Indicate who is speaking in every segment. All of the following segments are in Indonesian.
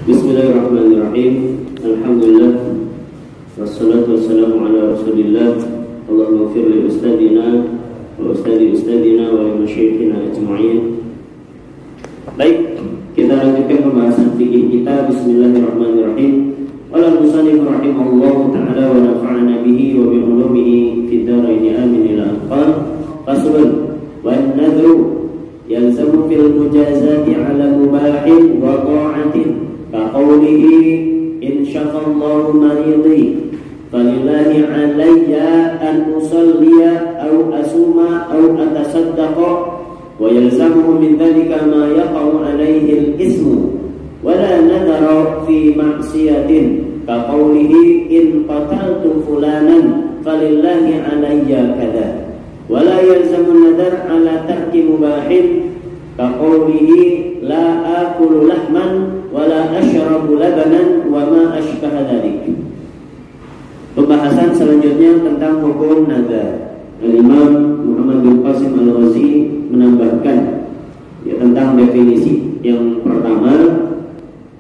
Speaker 1: Bismillahirrahmanirrahim. Alhamdulillah wassalatu wassalamu ala Rasulillah. Allahumma ighfir li ustadina wa ustadina wa li masyayikhina ajma'in. Baik, kita lanjutkan pembahasan fikih kita. Bismillahirrahmanirrahim. Qala al-musannif rahimahullahu ta'ala wa nafa'ana bihi wa bi ulumihi fid dharain amin ila anqal. Faslun wa an-nadhru yalzamu fil mujazati ala mubahin wa ta'atin kaqawlihi in syafallahu maridi falillahi alayya an usalliya aw asuma aw atasaddaqa wa yalzamuhu min dhalika ma yaqa'u alayhi al-ismu wa la nadara fi ma'siyatin kaqawlihi in qataltu fulanan falillahi alayya kada wa la yalzamu nadar ala tarki mubahin kaqawlihi la akulu lahman wa la ashrabu labanan wa ma ashbaha dhalik. Pembahasan selanjutnya tentang hukum nadar. Al-Imam Muhammad bin Qasim Al-Ghazi menambahkan tentang definisi. Yang pertama,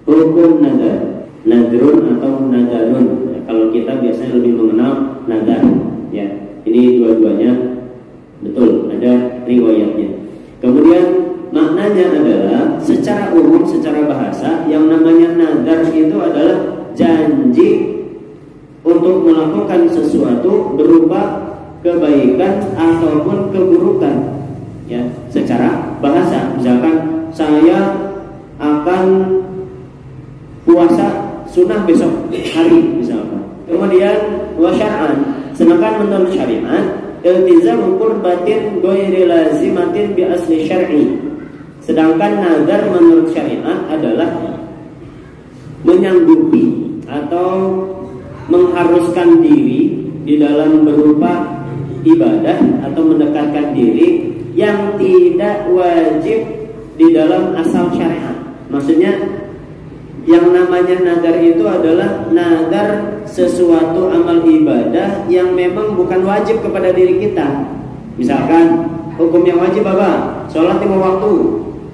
Speaker 1: hukum nadar, nadrun atau nadarun. Kalau kita biasanya lebih mengenal nadar. Ya, ini dua-duanya betul, ada riwayatnya. Kemudian maknanya adalah secara umum, secara bahasa, yang namanya nadar itu adalah janji untuk melakukan sesuatu berupa kebaikan ataupun keburukan. Ya, secara bahasa, misalkan saya akan puasa sunnah besok hari misalkan. Kemudian wa syar'an, sedangkan menurut syariat iltizamu qurbatin ghairi lazimatin bi asli syar'i. Sedangkan nazar menurut syariat adalah menyanggupi atau mengharuskan diri di dalam berupa ibadah atau mendekatkan diri yang tidak wajib di dalam asal syariat. Maksudnya yang namanya nazar itu adalah nazar sesuatu amal ibadah yang memang bukan wajib kepada diri kita. Misalkan hukum yang wajib apa? Sholat 5 waktu.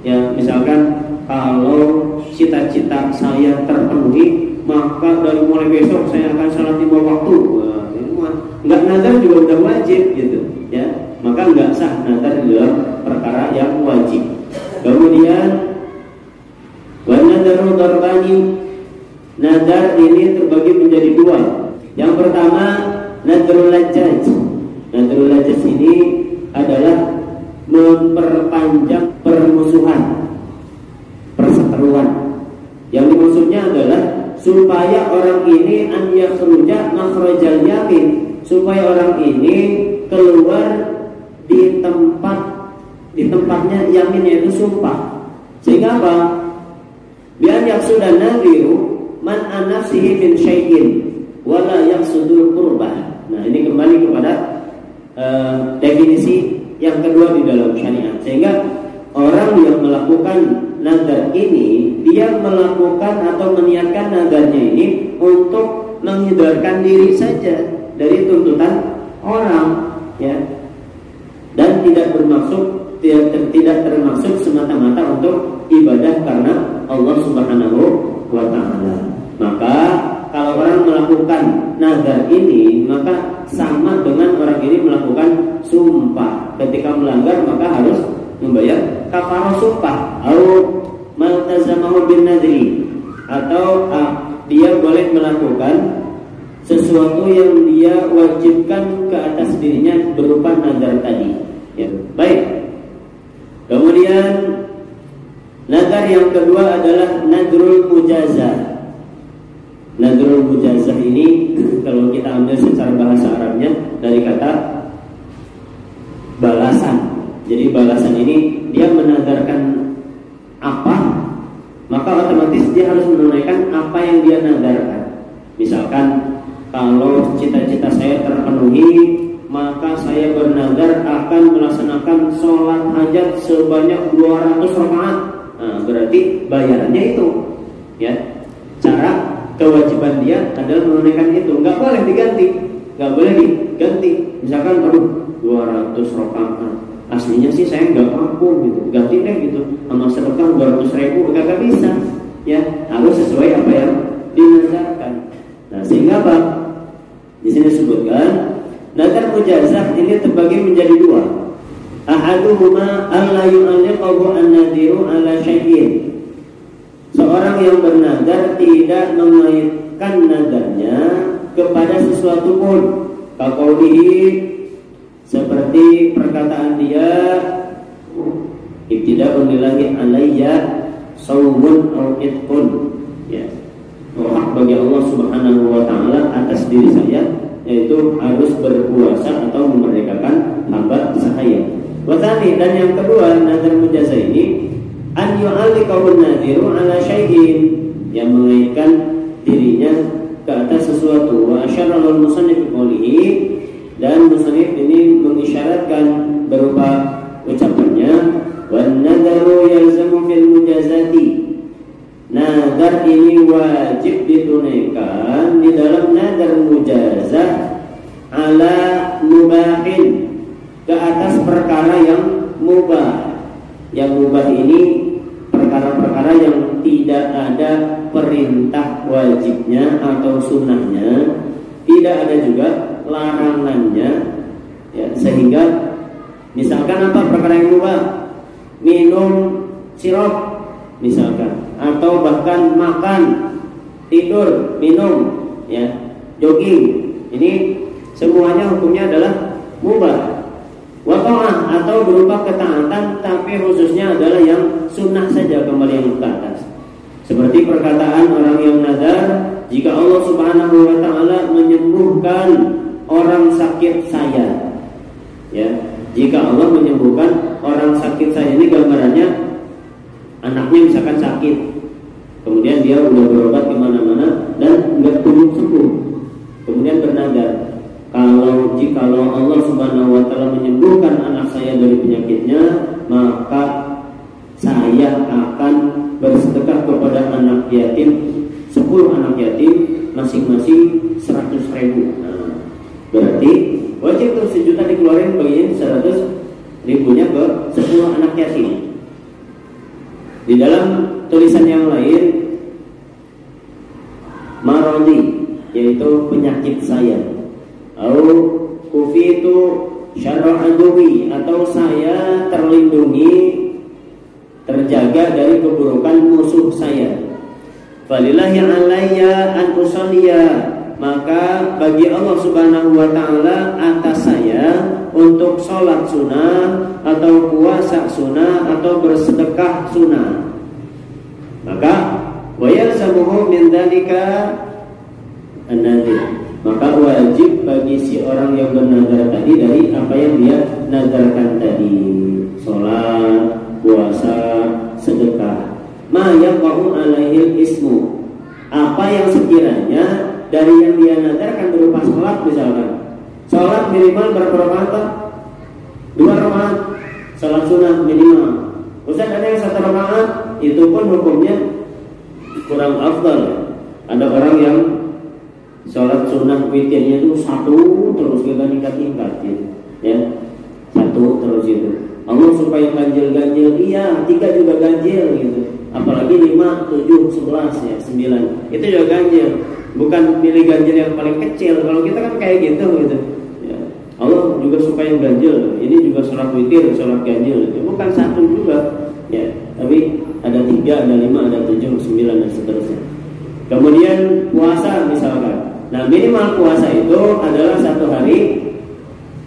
Speaker 1: Ya, misalkan kalau cita-cita saya terpenuhi, maka dari mulai besok saya akan sholat 5 waktu. Wah, enggak nazar juga udah wajib gitu, ya. Maka enggak sah nazar di dalam perkara yang wajib. Kemudian wa nadaru darbani, nadar ini terbagi menjadi dua. Yang pertama nadrul lajjaj. Nadrul lajjaj ini adalah memperpanjang permusuhan, perseteruan. Yang dimaksudnya adalah supaya orang ini an yakhruja makhrajal yamin, supaya orang ini keluar di tempatnya yamin, yaitu sumpah. Sehingga apa? Biar yaqsudan nadhiru man an nafsihi min syai'in wala yaqsudul qurbah. Nah, ini kembali kepada definisi yang kedua di dalam syariat. Sehingga orang yang melakukan nazar ini, dia melakukan atau meniatkan nazarnya ini untuk menghindarkan diri saja dari tuntutan orang, ya, dan tidak termaksud semata-mata untuk ibadah karena Allah Subhanahu wa ta'ala. Maka kalau orang melakukan nazar ini, maka sama dengan orang ini melakukan sumpah. Ketika melanggar maka harus membayar kafarah sumpah, atau maltazamahu bin nadri, atau dia boleh melakukan sesuatu yang dia wajibkan ke atas dirinya berupa nazar tadi. Ya, baik. Kemudian nazar yang kedua adalah nadrul mujazah. Nadrul mujazah ini kalau kita ambil secara bahasa Arabnya dari kata balasan. Jadi balasan ini dia menadarkan apa, maka otomatis dia harus menunaikan apa yang dia nadarkan. Misalkan kalau cita-cita saya terpenuhi, maka saya bernadar akan melaksanakan sholat hajat sebanyak 200 rakaat. Nah, berarti bayarannya itu, ya. Cara kewajiban dia adalah menunaikan itu, nggak boleh diganti, nggak boleh diganti. Misalkan, aduh 200 rakaat, aslinya sih saya nggak mampu gitu, ganti deh gitu, sama sedekah 200.000, nggak bisa. ya harus sesuai apa yang dinadarkan. Nah, sehingga apa? Di sini disebutkan nadar mujazah ini terbagi menjadi dua. Ahaduhuma alla yu'alliqahu an-nadiru ala syai'in. Seorang yang bernadar tidak mengaitkan nadarnya kepada sesuatu pun. Kaqaulihi, seperti perkataan dia, ibtida'un lillahi alayya shaumun aw itqun, ya. Hak bagi Allah Subhanahu wa taala atas diri saya, yaitu harus berpuasa atau memerdekakan hamba sahaya. Watani, dan yang kedua nadar mujazah ini an yu'alliqahu an-nadiru ala syai'in, yang mengaitkan dirinya ke atas sesuatu. Wa asyara al-musannif biqoulihi, dan musannif ini mengisyaratkan berupa ucapannya, wan nadaru yalzamu fil mujazati. Nadar ini wajib ditunaikan di dalam nadar mujazah ala mubahin, ke atas perkara yang mubah. Yang mubah ini perkara-perkara yang tidak ada perintah wajibnya atau sunnahnya, tidak ada juga larangannya, ya, sehingga misalkan apa perkara yang mubah, minum sirup misalkan, atau bahkan makan, tidur, minum, ya, jogging, ini semuanya hukumnya adalah mubah. Wa ta'ah, atau berupa ketaatan tapi khususnya adalah yang sunnah saja, kembali yang ke atas. Seperti perkataan orang yang nadar, jika Allah Subhanahu wa taala menyembuhkan orang sakit saya, ya, jika Allah menyembuhkan orang sakit saya, ini gambarannya anaknya misalkan sakit, kemudian dia udah berobat kemana-mana dan nggak sembuh, kemudian bernadar, jikalau Allah Subhanahu wa taala menyembuhkan anak saya dari penyakitnya, maka saya akan bersedekah kepada anak yatim, 10 anak yatim, masing-masing 100.000. Nah, berarti wajib tuh 1 juta dikeluarin, bagiin 100.000-nya ke 10 anak yatim. Di dalam tulisan yang lain, marodi, yaitu penyakit saya, atau kufitu syarra aduwi, atau saya terlindungi, terjaga dari keburukan musuh saya. Falillahi alayya an usalliya, maka bagi Allah Subhanahu wa taala atas saya untuk sholat sunnah atau puasa sunnah atau bersedekah sunnah. Maka wa yalzamuhu min dzalika an-nadhir, maka wajib bagi si orang yang bernadar tadi dari apa yang dia nadarkan tadi, sholat, puasa, sedekah. Ma yaqa'u alaihi ismu, apa yang sekiranya dari yang dia nadarkan berupa sholat, misalkan sholat minimal berapa rakaat? 2 rakaat, sholat sunnah minimal. Ustaz, ada yang 1 rakaat, itu pun hukumnya kurang afdal. Ada orang yang sholat sunnah witirnya itu 1 terus, kita tingkat-tingkatin, ya, 1 terus itu. Allah supaya ganjil-ganjil, iya, 3 juga ganjil gitu. Apalagi 5, 7, 11, ya, 9, itu juga ganjil. Bukan pilih ganjil yang paling kecil. Kalau kita kan kayak gitu. Ya. Allah juga suka yang ganjil. Ini juga sholat witir, sholat ganjil. Bukan 1 juga, ya. Tapi ada 3, ada 5, ada 7, 9 dan seterusnya. Kemudian puasa misalkan. Nah, minimal puasa itu adalah 1 hari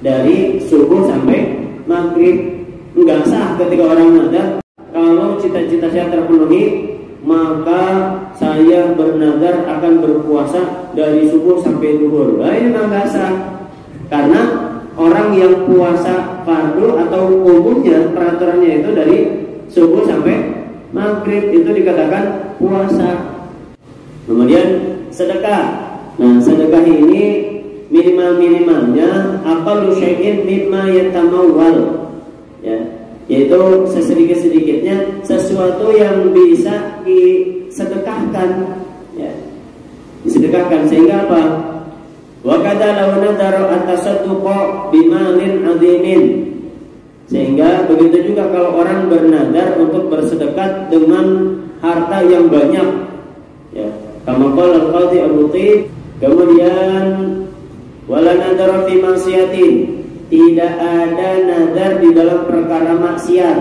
Speaker 1: dari subuh sampai maghrib. Enggak sah ketika orang nadar, kalau cita-cita saya terpenuhi, maka saya bernadar akan berpuasa dari subuh sampai zuhur. Nah, ini enggak sah. Karena orang yang puasa fardu atau umumnya peraturannya itu dari subuh sampai maghrib, itu dikatakan puasa. Kemudian sedekah. Nah, sedekah ini minimal-minimalnya aqallu syai'in mimma yatamawwal, ya, yaitu sesedikit-sedikitnya sesuatu yang bisa disedekahkan, ya, disedekahkan. Sehingga apa? Wa kadza law nadara at-tasadduqa bimalin 'adzimin, sehingga begitu juga kalau orang bernadar untuk bersedekah dengan harta yang banyak. Ya, kama qala al-Qadhi Abu Thaib. Kemudian wala nadara fi maksiatin, tidak ada nazar di dalam perkara maksiat.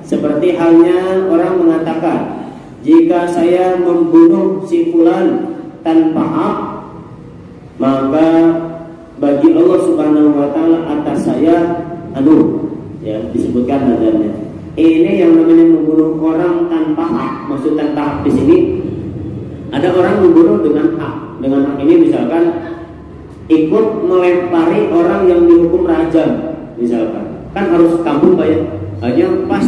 Speaker 1: Seperti halnya orang mengatakan, jika saya membunuh si fulan tanpa hak, maka bagi Allah Subhanahu wa taala atas saya ya disebutkan nazarnya. Ini yang namanya membunuh orang tanpa hak. Maksud tanpa hak di sini, ada orang membunuh dengan hak. Dengan hak ini misalkan ikut melempari orang yang dihukum rajam, misalkan, kan harus kampung Pak ya. Hanya pas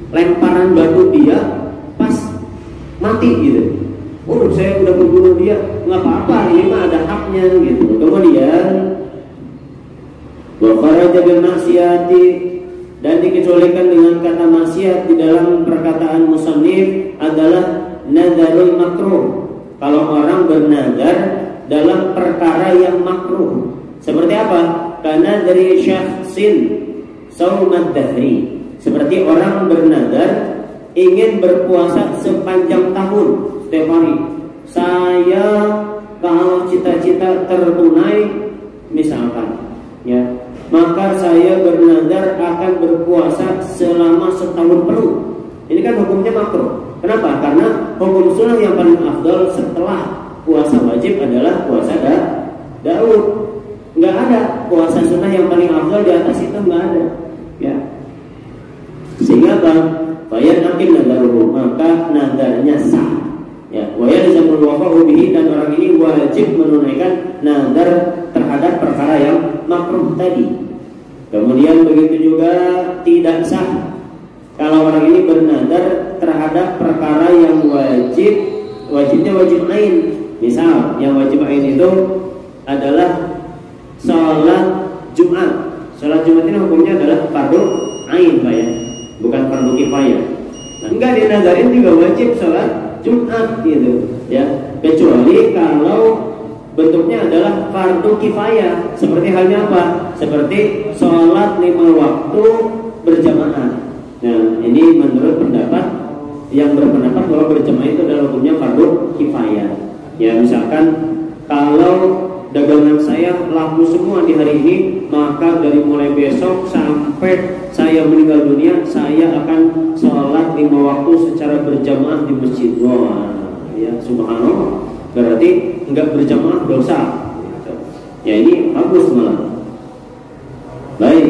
Speaker 1: lemparan batu dia pas mati gitu. Oh, saya udah membunuh dia, nggak apa-apa, ini mah ada haknya gitu. Kemudian wa kharaja bil maksiati, dan dikecualikan dengan kata maksiat di dalam perkataan musannif adalah nadarul makruh. Kalau orang bernazar dalam perkara yang makruh, seperti apa? Karena dari syakhsin saumad dahri, seperti orang bernazar ingin berpuasa sepanjang tahun setiap hari. Saya kalau cita-cita tertunai misalkan, ya, maka saya bernazar akan berpuasa selama setahun penuh. Ini kan hukumnya makruh. Kenapa? Karena hukum sunnah yang paling afdal setelah puasa wajib adalah puasa Daud. Nggak ada puasa sunnah yang paling afdal di atas itu, nggak ada. Ya. Sehingga apa? Bayar akim nadaruhu, maka nadarnya sah. Ya, waya disamul wafa'u bihi, dan orang ini wajib menunaikan nadar terhadap perkara yang makruh tadi. Kemudian begitu juga tidak sah kalau orang ini bernadar terhadap perkara yang wajibnya wajib ain. Misal yang wajib ain itu adalah sholat Jumat. Sholat Jumat ini hukumnya adalah fardu ain, Pak ya, bukan fardu kifayah. Nah, enggak dinadarin juga wajib sholat Jumat gitu, ya, kecuali kalau bentuknya adalah fardu kifayah. Seperti halnya apa? Seperti sholat 5 waktu berjamaah. Nah, ini menurut pendapat yang berpendapat bahwa berjamaah itu adalah hukumnya fardu kifayah. Ya, misalkan kalau dagangan saya laku semua di hari ini, maka dari mulai besok sampai saya meninggal dunia, saya akan sholat 5 waktu secara berjamaah di masjid. Wah, ya, subhanallah. Berarti enggak berjamaah dosa. Ya, ini bagus malah. Baik.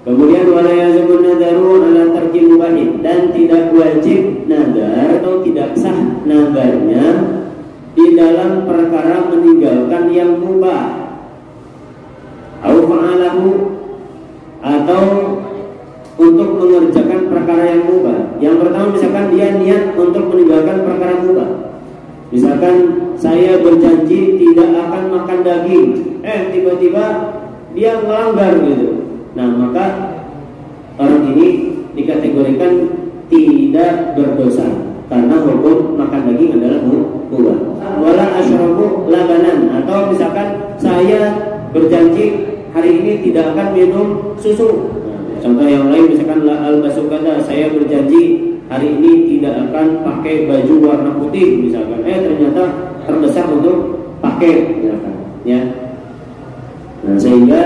Speaker 1: Kemudian wala yazmun nadaru ala tarki mubahin, dan tidak wajib nadar atau tidak sah nadarnya di dalam perkara meninggalkan yang mubah. Au fa'alahu, atau untuk mengerjakan perkara yang mubah. Yang pertama misalkan dia niat untuk meninggalkan perkara mubah. Misalkan saya berjanji tidak akan makan daging, tiba-tiba dia melanggar gitu. Nah, maka orang ini dikategorikan tidak berdosa karena hukum makan daging adalah mubah. Wala asyrabu labanan, atau misalkan saya berjanji hari ini tidak akan minum susu. Contoh yang lain misalkan al-basukada, saya berjanji hari ini tidak akan pakai baju warna putih misalkan, ternyata terdesak untuk pakai misalkan, ya. Nah, sehingga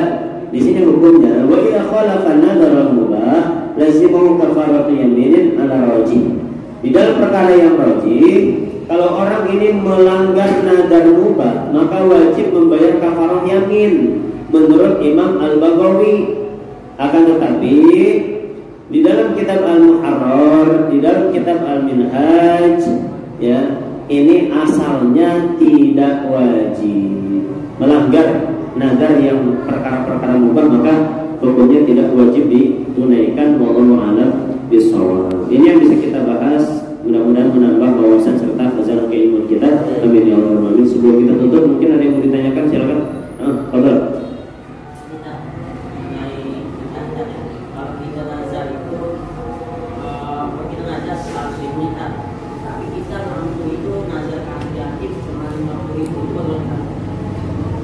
Speaker 1: di sini hukumnya wa idza khalafa nadar mubah lazimahu kafaratu yaminin ala rajih. Di dalam perkara yang rajih, kalau orang ini melanggar nadar mubah, maka wajib membayar kafarah yamin menurut Imam Al-Baghawi. Akan tetapi di dalam kitab Al-Muharrar, di dalam kitab Al-Minhaj, ya, ini asalnya tidak wajib. Melanggar nadar yang perkara-perkara mubah, maka hukumnya tidak wajib ditunaikan. Wallahu a'lam bishawab. Ini yang bisa kita bahas, mudah-mudahan menambah wawasan serta khazanah keilmuan kita. Amin ya rabbal alamin. Sebelum kita tutup, mungkin ada yang mau ditanyakan, silakan. Fadhil.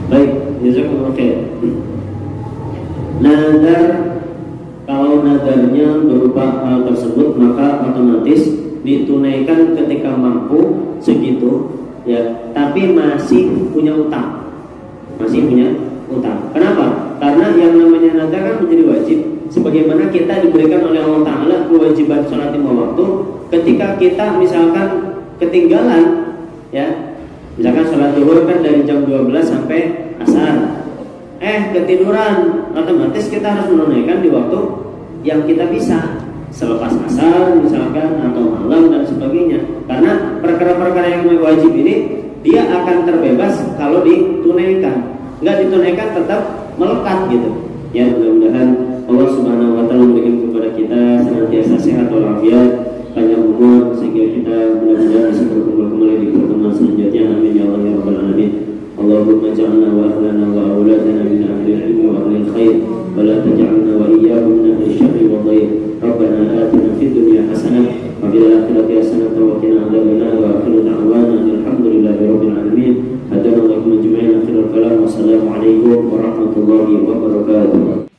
Speaker 1: Baik, jazakumullah khair. Nadar, kalau nadarnya berupa hal tersebut, maka otomatis ditunaikan ketika mampu segitu, ya, tapi masih punya utang. Kenapa? Karena yang namanya nazar kan menjadi wajib. Sebagaimana kita diberikan oleh Allah Ta'ala kewajiban sholat lima waktu. Ketika kita misalkan ketinggalan, ya, misalkan sholat zuhur kan dari jam 12 sampai asar, ketiduran, otomatis kita harus menunaikan di waktu yang kita bisa, selepas asar misalkan, atau malam dan sebagainya. Karena perkara-perkara yang wajib ini dia akan terbebas kalau ditunaikan. Nggak ditunaikan tetap melekat gitu. Ya, mudah-mudahan Allah Subhanahu wa taala memberikan kepada kita senantiasa sehat walafiat, panjang umur, sehingga kita benar-benar bisa berkumpul kembali di pertemuan selanjutnya. Amin ya Allah ya rabbal alamin. Allahumma ja'alna wa ahlana wa auladana min ahli ilmi wa ahli khair, wa la taj'alna wa iyyahum min ahli syarri wa dhair. Rabbana atina fid dunya hasanah wa fil akhirati hasanah wa qina adzabannar. Wa akhiru da'wana alhamdulillahi rabbil alamin. Hadana lakum ajma'in. Akhirul kalam, wassalamu alaikum warahmatullahi wabarakatuh.